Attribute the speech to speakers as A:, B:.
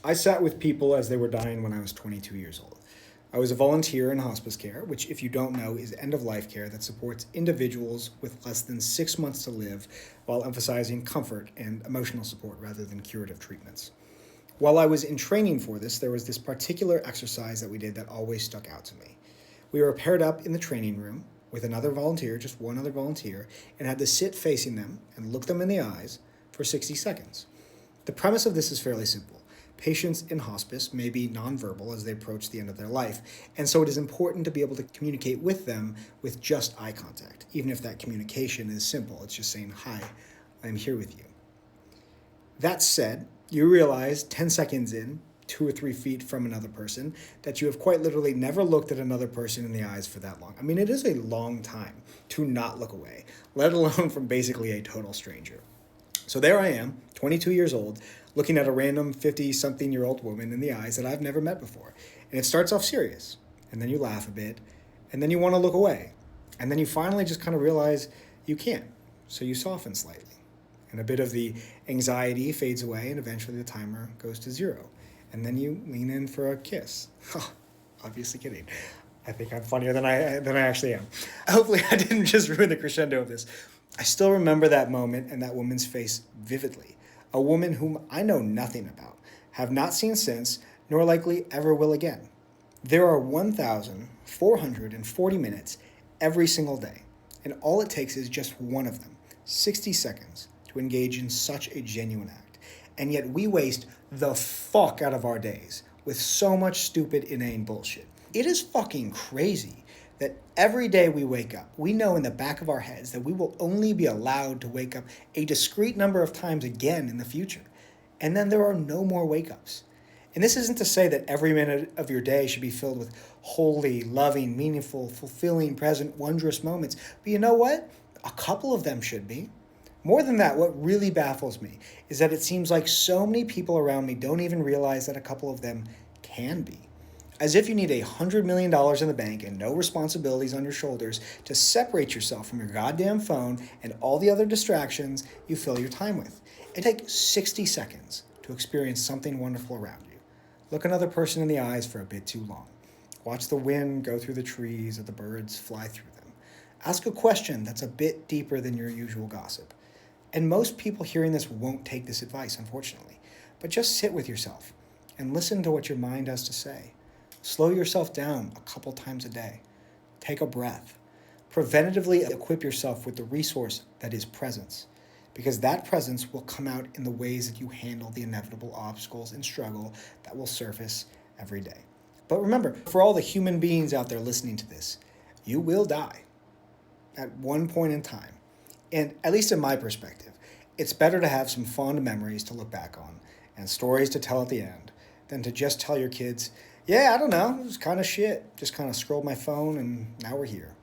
A: I sat with people as they were dying when I was 22 years old. I was a volunteer in hospice care, which, if you don't know, is end of life care that supports individuals with less than 6 months to live while emphasizing comfort and emotional support rather than curative treatments. While I was in training for this, there was this particular exercise that we did that always stuck out to me. We were paired up in the training room with another volunteer, just one other volunteer, and had to sit facing them and look them in the eyes for 60 seconds. The premise of this is fairly simple. Patients in hospice may be nonverbal as they approach the end of their life, and so it is important to be able to communicate with them with just eye contact, even if that communication is simple. It's just saying, "Hi, I'm here with you." That said, you realize 10 seconds in, 2 or 3 feet from another person, that you have quite literally never looked at another person in the eyes for that long. I mean, it is a long time to not look away, let alone from basically a total stranger. So there I am, 22 years old, looking at a random 50-something-year-old woman in the eyes that I've never met before. And it starts off serious, and then you laugh a bit, and then you want to look away. And then you finally just kind of realize you can't, so you soften slightly. And a bit of the anxiety fades away, and eventually the timer goes to 0. And then you lean in for a kiss. Obviously kidding. I think I'm funnier than I actually am. Hopefully I didn't just ruin the crescendo of this. I still remember that moment and that woman's face vividly. A woman whom I know nothing about, have not seen since, nor likely ever will again. There are 1,440 minutes every single day, and all it takes is just one of them, 60 seconds, to engage in such a genuine act. And yet we waste the fuck out of our days with so much stupid, inane bullshit. It is fucking crazy that every day we wake up, we know in the back of our heads that we will only be allowed to wake up a discrete number of times again in the future. And then there are no more wake-ups. And this isn't to say that every minute of your day should be filled with holy, loving, meaningful, fulfilling, present, wondrous moments. But you know what? A couple of them should be. More than that, what really baffles me is that it seems like so many people around me don't even realize that a couple of them can be. As if you need $100 million in the bank and no responsibilities on your shoulders to separate yourself from your goddamn phone and all the other distractions you fill your time with. It takes 60 seconds to experience something wonderful around you. Look another person in the eyes for a bit too long. Watch the wind go through the trees or the birds fly through them. Ask a question that's a bit deeper than your usual gossip. And most people hearing this won't take this advice, unfortunately. But just sit with yourself and listen to what your mind has to say. Slow yourself down a couple times a day. Take a breath. Preventatively equip yourself with the resource that is presence, because that presence will come out in the ways that you handle the inevitable obstacles and struggle that will surface every day. But remember, for all the human beings out there listening to this, you will die at one point in time. And at least in my perspective, it's better to have some fond memories to look back on and stories to tell at the end than to just tell your kids, "Yeah, I don't know, it was kind of shit. Just kind of scrolled my phone and now we're here."